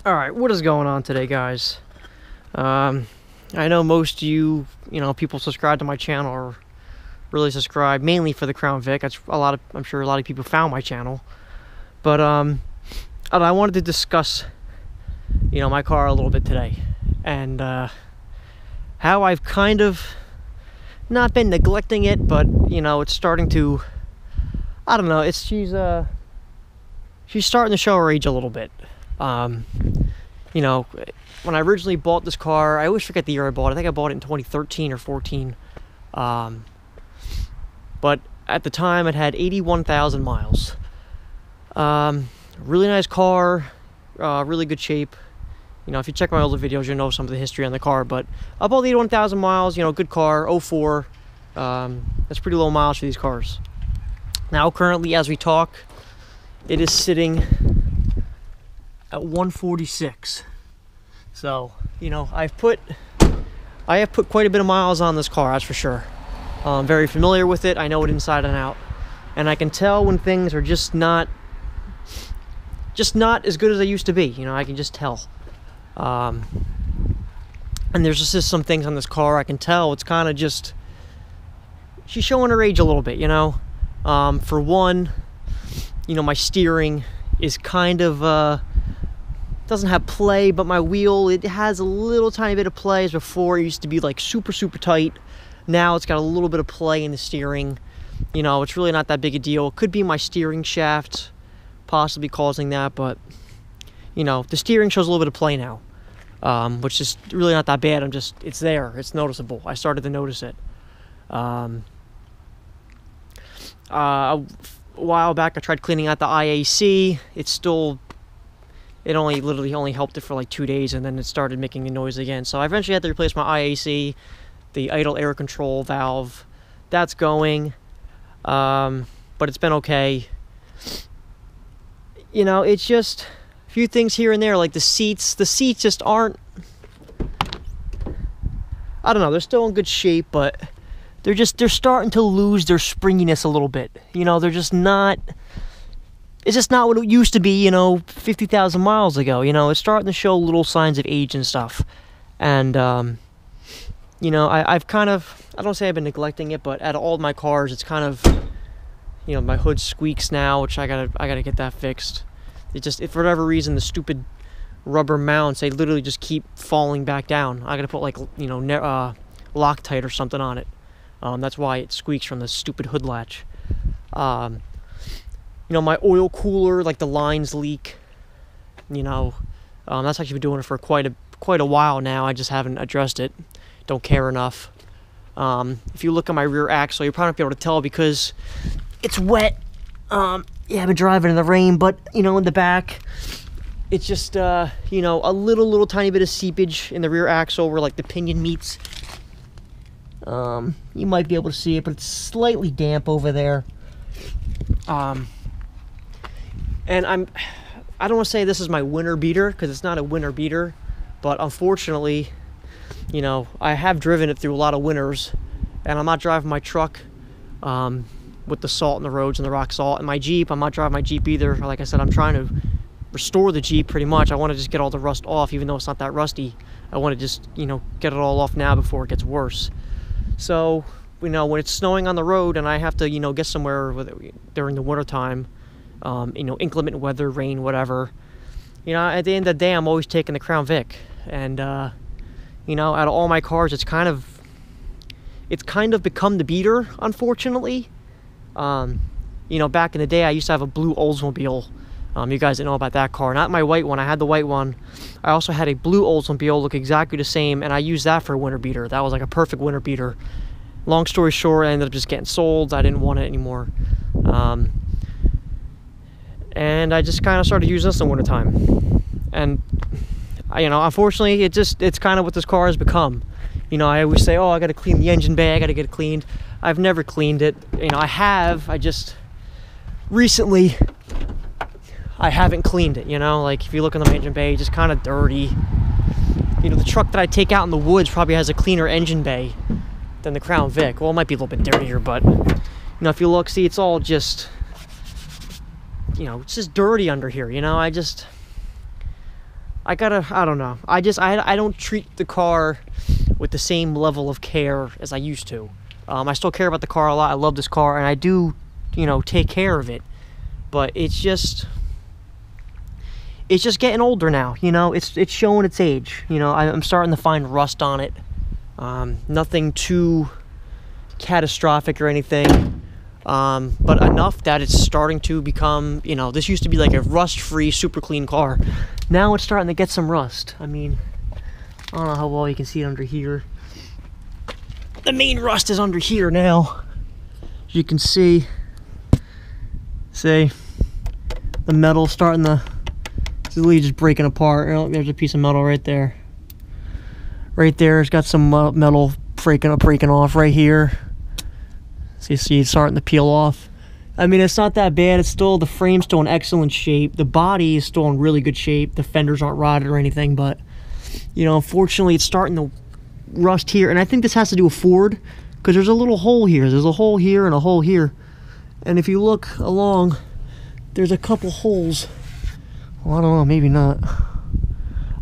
Alright, what is going on today, guys? I know most of you, people subscribe to my channel or really subscribe mainly for the Crown Vic. I'm sure a lot of people found my channel. But I wanted to discuss, my car a little bit today. And how I've kind of not been neglecting it, but it's starting to, I don't know, she's starting to show her age a little bit. When I originally bought this car, I always forget the year I bought it. I think I bought it in 2013 or 14. But at the time, it had 81,000 miles. Really nice car, really good shape. If you check my older videos, you'll know some of the history on the car. But about 81,000 miles, good car, 04. That's pretty low miles for these cars. Now, currently, as we talk, it is sitting at 146. So, I have put quite a bit of miles on this car, that's for sure. I'm very familiar with it. I know it inside and out. And I can tell when things are just not as good as they used to be. I can just tell. And there's just some things on this car I can tell. It's kind of just, she's showing her age a little bit, For one, my steering is kind of, doesn't have play, but my wheel, it has a little tiny bit of play. As before, it used to be like super tight. Now it's got a little bit of play in the steering. It's really not that big a deal. It could be my steering shaft possibly causing that, but the steering shows a little bit of play now, which is really not that bad. It's there, it's noticeable. I started to notice it. A while back, I tried cleaning out the IAC. It literally helped it for like 2 days, and then it started making the noise again. So I eventually had to replace my IAC, the idle air control valve. That's going, but it's been okay. It's just a few things here and there, like the seats. The seats just aren't, I don't know, they're still in good shape, but they're starting to lose their springiness a little bit. They're just not, it's just not what it used to be, 50,000 miles ago. It's starting to show little signs of age and stuff. And, I've kind of, I don't say I've been neglecting it, but out of all my cars, it's kind of, my hood squeaks now, which I gotta get that fixed. If for whatever reason, the stupid rubber mounts, they literally just keep falling back down. I gotta put like, Loctite or something on it. That's why it squeaks from the stupid hood latch. My oil cooler, like the lines leak. That's actually been doing it for quite a while now. I just haven't addressed it. Don't care enough. If you look at my rear axle, you'll probably be able to tell because it's wet. Yeah, I've been driving in the rain, but in the back, it's just a little tiny bit of seepage in the rear axle where like the pinion meets. You might be able to see it, but it's slightly damp over there. And I don't want to say this is my winter beater, because it's not a winter beater, but unfortunately, I have driven it through a lot of winters, and I'm not driving my truck with the salt in the roads and the rock salt. And my Jeep, I'm not driving my Jeep either. Like I said, I'm trying to restore the Jeep pretty much. I want to just get all the rust off, even though it's not that rusty. I want to just, get it all off now before it gets worse. So, when it's snowing on the road and I have to, get somewhere during the winter time, inclement weather, rain, whatever, at the end of the day, I'm always taking the Crown Vic. And, out of all my cars, it's kind of become the beater, unfortunately. Back in the day, I used to have a blue Oldsmobile. You guys didn't know about that car. Not my white one. I had the white one. I also had a blue Oldsmobile, look exactly the same, and I used that for a winter beater. That was like a perfect winter beater. Long story short, I ended up just getting sold. I didn't want it anymore. And I just kind of started using this in the wintertime. And, unfortunately, it's kind of what this car has become. I always say, oh, I got to clean the engine bay. I got to get it cleaned. I've never cleaned it. I have. Recently, I haven't cleaned it, Like, if you look in the engine bay, it's just kind of dirty. The truck that I take out in the woods probably has a cleaner engine bay than the Crown Vic. Well, it might be a little bit dirtier, but, if you look, see, it's all just, it's just dirty under here, I I don't know. I don't treat the car with the same level of care as I used to. I still care about the car a lot. I love this car, and I do, you know, take care of it. But it's just getting older now. You know, it's showing its age. You know, I'm starting to find rust on it. Nothing too catastrophic or anything, but enough that it's starting to become, you know, this used to be like a rust-free, super clean car. Now it's starting to get some rust. I mean, I don't know how well you can see it under here. The main rust is under here now. As you can see, the metal starting to, it's literally just breaking apart. Oh, there's a piece of metal right there. Right there, it's got some metal breaking off right here. So you see it's starting to peel off. I mean, it's not that bad. It's still, the frame's still in excellent shape. The body is still in really good shape. The fenders aren't rotted or anything, but, you know, unfortunately, it's starting to rust here. And I think this has to do with Ford, because there's a little hole here. There's a hole here and a hole here. And if you look along, there's a couple holes. Well, I don't know, maybe not.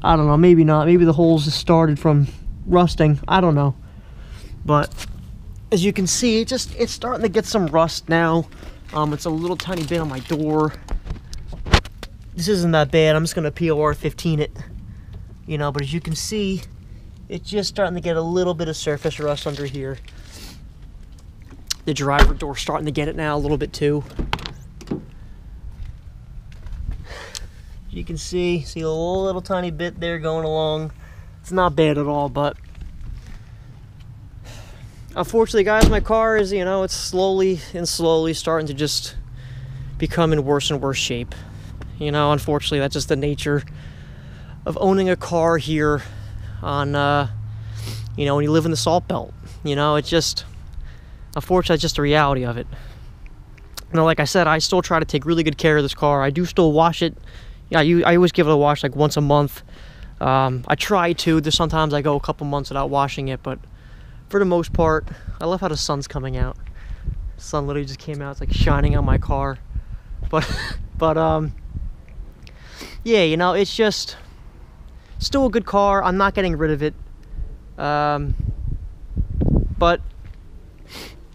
I don't know, maybe not. Maybe the holes just started from rusting. I don't know. But as you can see, it's starting to get some rust now. It's a little tiny bit on my door. This isn't that bad. I'm just gonna POR 15 it, you know. But as you can see, it's just starting to get a little bit of surface rust under here. The driver door's starting to get it now a little bit too. You can see a little tiny bit there going along. It's not bad at all, but unfortunately, guys, my car is, you know, it's slowly starting to just become in worse and worse shape. You know, unfortunately, that's just the nature of owning a car here on, you know, when you live in the Salt Belt. You know, it's just, unfortunately, it's just the reality of it. You know, like I said, I still try to take really good care of this car. I do still wash it. Yeah, I always give it a wash like once a month. I try to. There's sometimes I go a couple months without washing it, but for the most part, I love how the sun's coming out. The sun literally just came out. It's like shining on my car. But yeah, you know, it's just still a good car. I'm not getting rid of it. But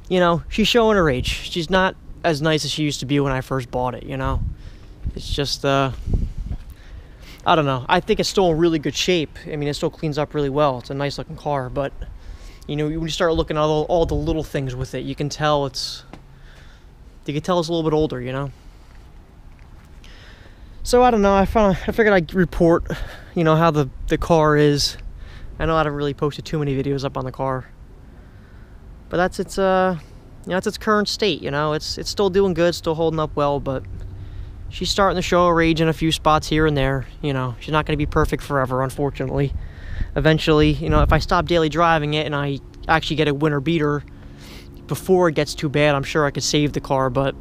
you know, she's showing her age. She's not as nice as she used to be when I first bought it, you know. It's just I don't know. I think it's still in really good shape. I mean, it still cleans up really well. It's a nice looking car, but you know, when you start looking at all the little things with it, you can tell it's a little bit older, you know. So I don't know. I figured I'd report, you know, how the car is. I know I haven't really posted too many videos up on the car, but that's its you know, that's its current state. You know, it's still doing good, still holding up well, but she's starting to show her age in a few spots here and there. You know, she's not going to be perfect forever, unfortunately. Eventually, you know, if I stop daily driving it and I actually get a winter beater before it gets too bad, I'm sure I could save the car, but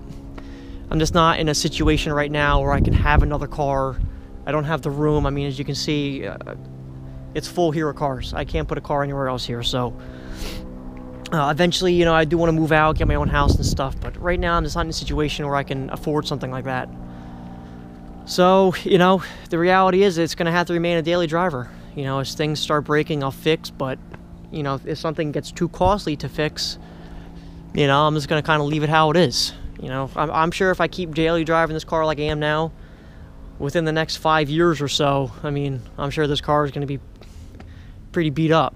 I'm just not in a situation right now where I can have another car. I don't have the room. I mean, as you can see, it's full here of cars. I can't put a car anywhere else here, so eventually, you know, I do want to move out, get my own house and stuff, but right now I'm just not in a situation where I can afford something like that. So, you know, the reality is it's going to have to remain a daily driver. You know, as things start breaking, I'll fix, but, you know, if something gets too costly to fix, you know, I'm just going to kind of leave it how it is. You know, I'm sure if I keep daily driving this car like I am now, within the next 5 years or so, I mean, I'm sure this car is going to be pretty beat up.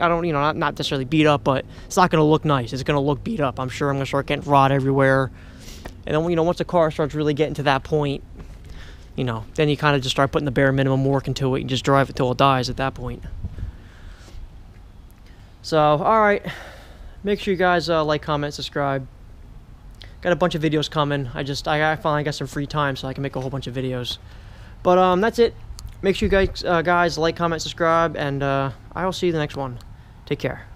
I don't, you know, not necessarily beat up, but it's not going to look nice. It's going to look beat up. I'm sure I'm going to start getting rot everywhere. And then, you know, once the car starts really getting to that point, you know, then you kind of just start putting the bare minimum work into it and just drive it till it dies at that point. So, alright. Make sure you guys like, comment, subscribe. Got a bunch of videos coming. I finally got some free time so I can make a whole bunch of videos. But that's it. Make sure you guys like, comment, subscribe, and I will see you in the next one. Take care.